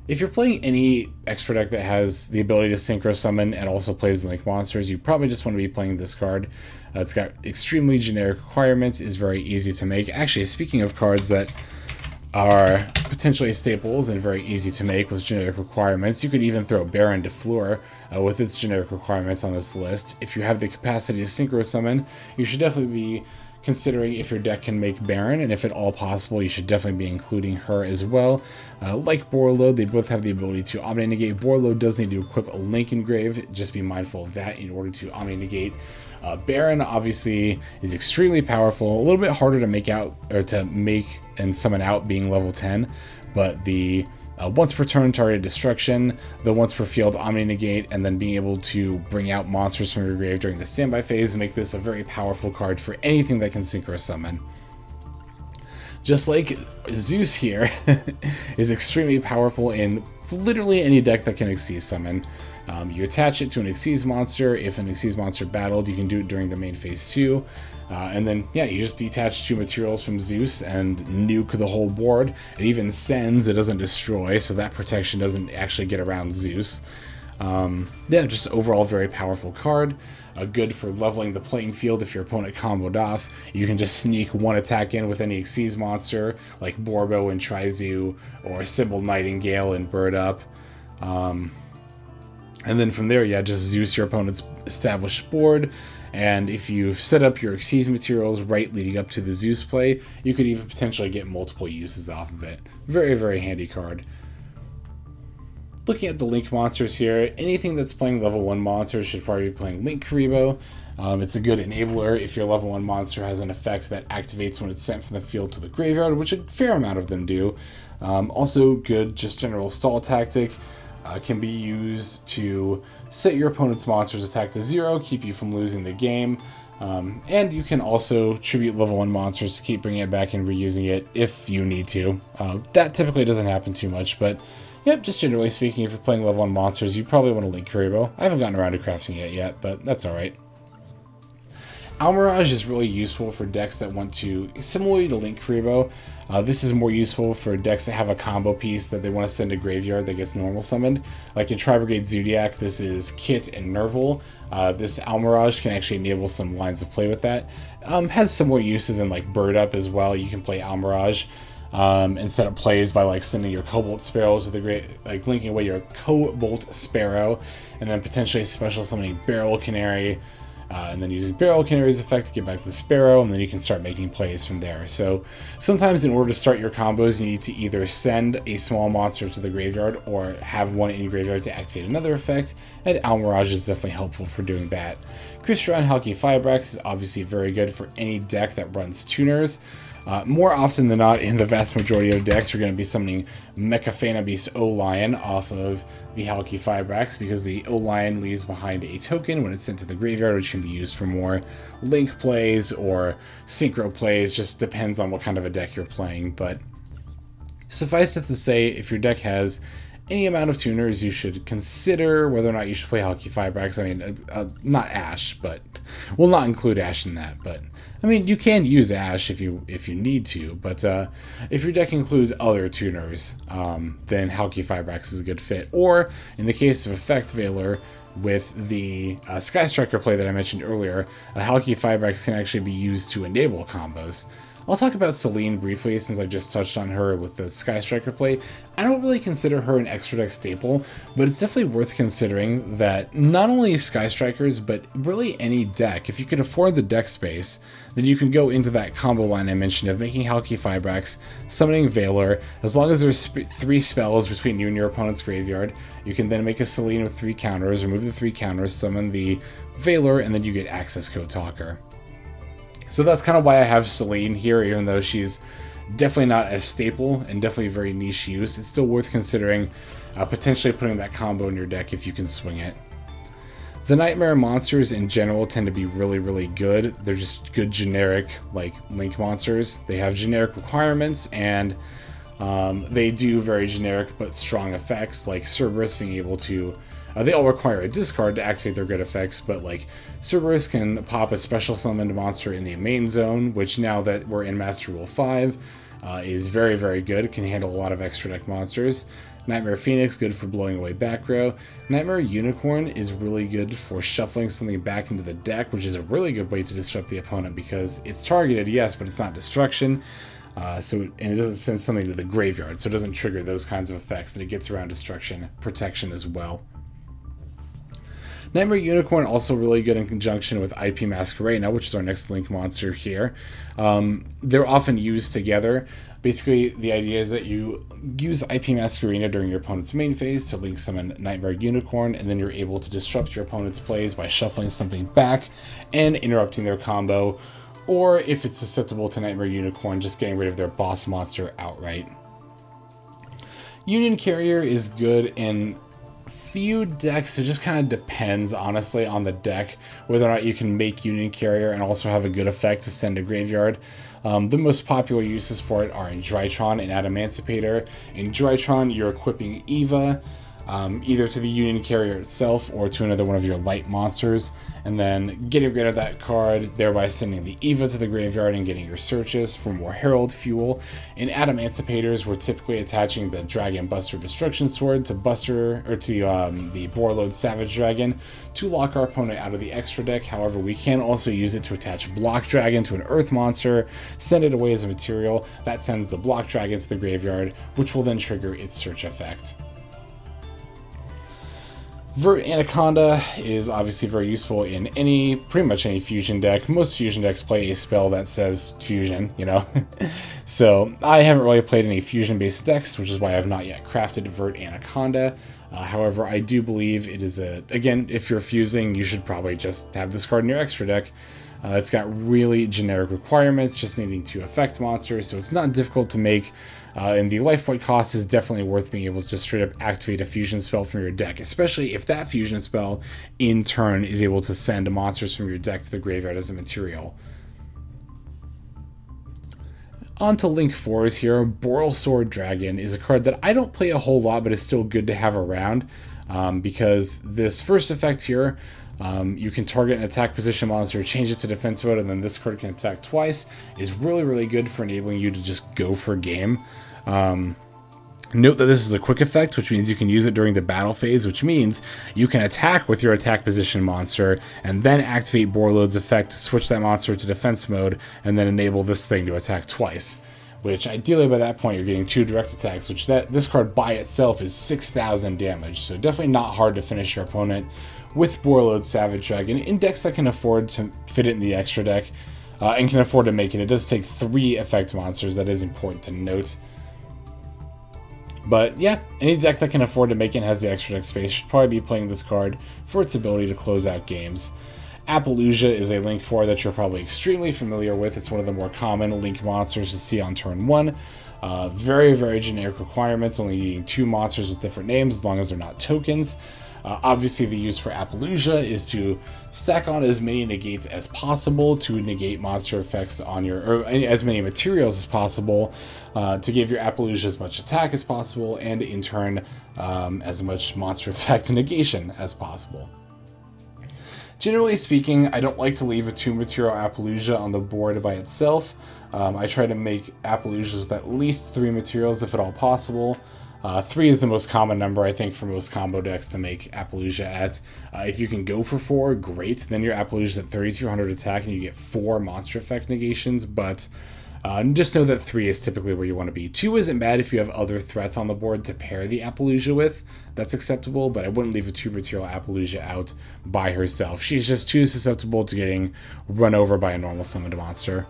S1: If you're playing any extra deck that has the ability to Synchro Summon and also plays Link monsters, you probably just want to be playing this card. It's got extremely generic requirements, is very easy to make. Actually, speaking of cards that are potentially staples and very easy to make with generic requirements, you could even throw Baron de Fleur with its generic requirements on this list. If you have the capacity to Synchro Summon, you should definitely be considering if your deck can make Baron, and if at all possible, you should definitely be including her as well. Like Borreload, they both have the ability to Omni-Negate. Borreload does need to equip a Link Engrave, just be mindful of that in order to Omni-Negate. Baron obviously is extremely powerful, a little bit harder to make out, or to make and summon out being level 10, but the once per turn targeted destruction, the once per field Omni-Negate, and then being able to bring out monsters from your grave during the standby phase make this a very powerful card for anything that can Synchro Summon. Just like Zeus here is extremely powerful in literally any deck that can Xyz Summon. You attach it to an Xyz monster. If an Xyz monster battled, you can do it during the main phase too. And then, yeah, you just detach 2 materials from Zeus and nuke the whole board. It even sends, it doesn't destroy, so that protection doesn't actually get around Zeus. Yeah, just overall very powerful card. Good for leveling the playing field if your opponent comboed off. You can just sneak one attack in with any Xyz monster, like Borbo and Trizu, or Sybil Nightingale and Bird Up. And then from there, yeah, just Zeus your opponent's established board, And if you've set up your Xyz materials right leading up to the Zeus play, you could even potentially get multiple uses off of it. Very, very handy card. Looking at the Link monsters here, anything that's playing level 1 monsters should probably be playing Link Karibo. It's a good enabler if your level 1 monster has an effect that activates when it's sent from the field to the graveyard, which a fair amount of them do. Also good just general stall tactic. Can be used to set your opponent's monster's attack to 0, keep you from losing the game. And you can also tribute level 1 monsters to keep bringing it back and reusing it if you need to. That typically doesn't happen too much, but yep, just generally speaking, if you're playing level 1 monsters, you probably want to Link Karibo. I haven't gotten around to crafting it yet, but that's alright. Almirage is really useful for decks that want to, similarly to Link Karibo, this is more useful for decks that have a combo piece that they want to send to graveyard that gets normal summoned. Like in Tri-Brigade Zodiac, this is Kit and Nerval. This Almirage can actually enable some lines of play with that. Has similar uses in like Bird Up as well. You can play Almirage and set up plays by like sending your Cobalt Sparrows to the like linking away your Cobalt Sparrow, and then potentially special summoning Barrel Canary. And then using Barrel Canary's effect to get back to the Sparrow, and then you can start making plays from there. So sometimes in order to start your combos, you need to either send a small monster to the graveyard or have one in graveyard to activate another effect, and Almirage is definitely helpful for doing that. Crystron Halki Firebrax is obviously very good for any deck that runs tuners. More often than not, in the vast majority of decks, you're going to be summoning Mecha Phanabeast O-Lion off of the Halki Firebrax, because the O-Lion leaves behind a token when it's sent to the graveyard, which can be used for more Link plays or Synchro plays, just depends on what kind of a deck you're playing. But suffice it to say, if your deck has any amount of tuners, you should consider whether or not you should play Halki Firebrax. I mean, not Ash, but we'll not include Ash in that, but I mean, you can use Ash if you need to, but if your deck includes other tuners, then Halki Firebrax is a good fit. Or, in the case of Effect Veiler, with the Sky Striker play that I mentioned earlier, Halki Firebrax can actually be used to enable combos. I'll talk about Celine briefly, since I just touched on her with the Sky Striker play. I don't really consider her an extra deck staple, but it's definitely worth considering that not only Sky Strikers, but really any deck, if you can afford the deck space, then you can go into that combo line I mentioned of making Halki Firebrax, summoning Veiler. As long as there's 3 spells between you and your opponent's graveyard, you can then make a Celine with 3 counters, remove the 3 counters, summon the Veiler, and then you get Access Code Talker. So that's kind of why I have Celine here, even though she's definitely not a staple and definitely very niche use. It's still worth considering potentially putting that combo in your deck if you can swing it. The Nightmare monsters in general tend to be really, really good. They're just good generic, like, Link monsters. They have generic requirements, and they do very generic but strong effects, like Cerberus being able to... they all require a discard to activate their good effects, but like Cerberus can pop a special summoned monster in the main zone, which now that we're in Master Duel 5 is very, very good. It can handle a lot of extra deck monsters. Nightmare Phoenix, good for blowing away back row. Nightmare Unicorn is really good for shuffling something back into the deck, which is a really good way to disrupt the opponent, because it's targeted, yes, but it's not destruction. And it doesn't send something to the graveyard, so it doesn't trigger those kinds of effects, and it gets around destruction protection as well. Nightmare Unicorn also really good in conjunction with IP Masquerena, which is our next Link monster here. They're often used together. Basically, the idea is that you use IP Masquerena during your opponent's main phase to link summon Nightmare Unicorn, and then you're able to disrupt your opponent's plays by shuffling something back and interrupting their combo, or if it's susceptible to Nightmare Unicorn, just getting rid of their boss monster outright. Union Carrier is good in few decks. It just kind of depends, honestly, on the deck, whether or not you can make Union Carrier and also have a good effect to send to graveyard. The most popular uses for it are in Drytron and Adamancipator. In Drytron, you're equipping Eva, either to the Union Carrier itself or to another one of your light monsters, and then getting rid of that card, thereby sending the Eva to the graveyard and getting your searches for more Herald fuel. In Adamancipators, we're typically attaching the Dragon Buster Destruction Sword to Buster, or to the Borload Savage Dragon to lock our opponent out of the extra deck. However, we can also use it to attach Block Dragon to an Earth monster, send it away as a material. That sends the Block Dragon to the graveyard, which will then trigger its search effect. Vert Anaconda is obviously very useful in pretty much any fusion deck. Most fusion decks play a spell that says fusion, you know. So I haven't really played any fusion-based decks, which is why I've not yet crafted Vert Anaconda. However, I do believe it is again, if you're fusing, you should probably just have this card in your extra deck. It's got really generic requirements, just needing to affect monsters, so it's not difficult to make. And the life point cost is definitely worth being able to just straight up activate a fusion spell from your deck, especially if that fusion spell in turn is able to send monsters from your deck to the graveyard as a material. On to Link 4s here. Boral Sword Dragon is a card that I don't play a whole lot, but is still good to have around, because this first effect here, you can target an attack position monster, change it to defense mode, and then this card can attack twice, is really, really good for enabling you to just go for game. Note that this is a quick effect, which means you can use it during the battle phase, which means you can attack with your attack position monster, and then activate Borload's effect to switch that monster to defense mode, and then enable this thing to attack twice. Which, ideally by that point, you're getting 2 direct attacks, which this card by itself is 6,000 damage, so definitely not hard to finish your opponent with Borload Savage Dragon in decks that can afford to fit it in the extra deck, and can afford to make it. It does take 3 effect monsters, that is important to note. But yeah, any deck that can afford to make it and has the extra deck space should probably be playing this card for its ability to close out games. Appaloosa is a Link 4 that you're probably extremely familiar with. It's one of the more common Link monsters to see on turn 1. Very, very generic requirements, only needing 2 monsters with different names as long as they're not tokens. Obviously, the use for Appaloosa is to stack on as many negates as possible to negate monster effects on or as many materials as possible, to give your Appaloosa as much attack as possible, and in turn, as much monster effect negation as possible. Generally speaking, I don't like to leave a 2-material Appaloosa on the board by itself. I try to make Appaloosas with at least 3 materials if at all possible. 3 is the most common number, I think, for most combo decks to make Appaloosa at. If you can go for 4, great. Then your Appaloosa is at 3,200 attack and you get 4 monster effect negations, but just know that 3 is typically where you want to be. 2 isn't bad if you have other threats on the board to pair the Appaloosa with. That's acceptable, but I wouldn't leave a 2-material Appaloosa out by herself. She's just too susceptible to getting run over by a normal summoned monster.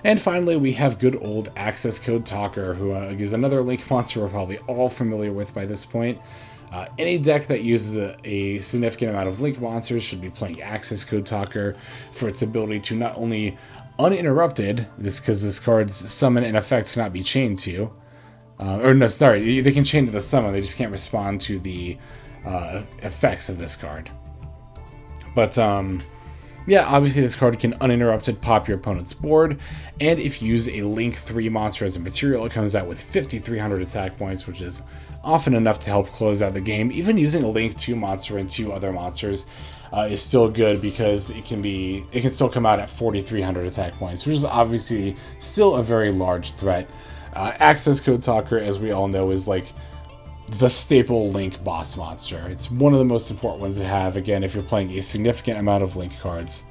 S1: And finally, we have good old Access Code Talker, who is another Link monster we're probably all familiar with by this point. Any deck that uses a significant amount of Link monsters should be playing Access Code Talker for its ability to not only uninterrupted, because this card's summon and effect cannot be chained to, they can chain to the summon, they just can't respond to the effects of this card. But, yeah, obviously this card can uninterrupted pop your opponent's board, and if you use a Link 3 monster as a material, it comes out with 5,300 attack points, which is often enough to help close out the game. Even using a Link 2 monster and 2 other monsters is still good, because it can still come out at 4,300 attack points, which is obviously still a very large threat. Access Code Talker, as we all know, is like the staple Link boss monster. It's one of the most important ones to have, again, if you're playing a significant amount of Link cards.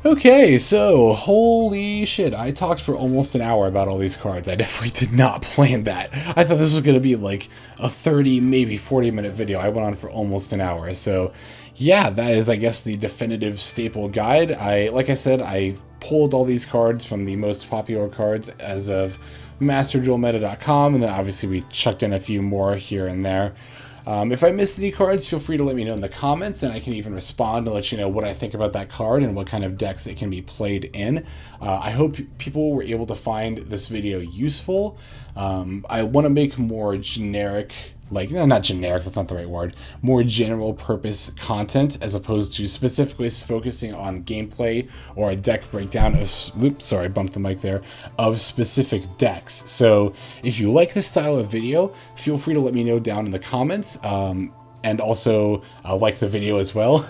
S1: Okay, so, holy shit, I talked for almost an hour about all these cards. I definitely did not plan that. I thought this was going to be like a 30, maybe 40-minute video. I went on for almost an hour, so yeah, that is, I guess, the definitive staple guide. Like I said, I pulled all these cards from the most popular cards as of MasterDuelMeta.com, and then obviously we chucked in a few more here and there. If I missed any cards, feel free to let me know in the comments, and I can even respond to let you know what I think about that card and what kind of decks it can be played in. I hope people were able to find this video useful. I want to make more generic, not generic, that's not the right word, more general purpose content, as opposed to specifically focusing on gameplay or a deck breakdown of, oops, sorry, I bumped the mic there, of specific decks. So if you like this style of video, feel free to let me know down in the comments, and also like the video as well.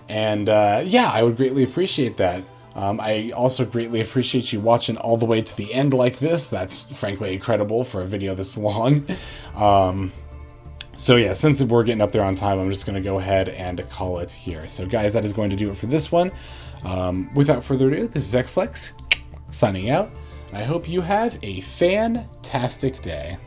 S1: And yeah, I would greatly appreciate that. I also greatly appreciate you watching all the way to the end like this. That's frankly incredible for a video this long. So yeah, since we're getting up there on time, I'm just going to go ahead and call it here. So guys, that is going to do it for this one. Without further ado, this is XLex signing out. I hope you have a fantastic day.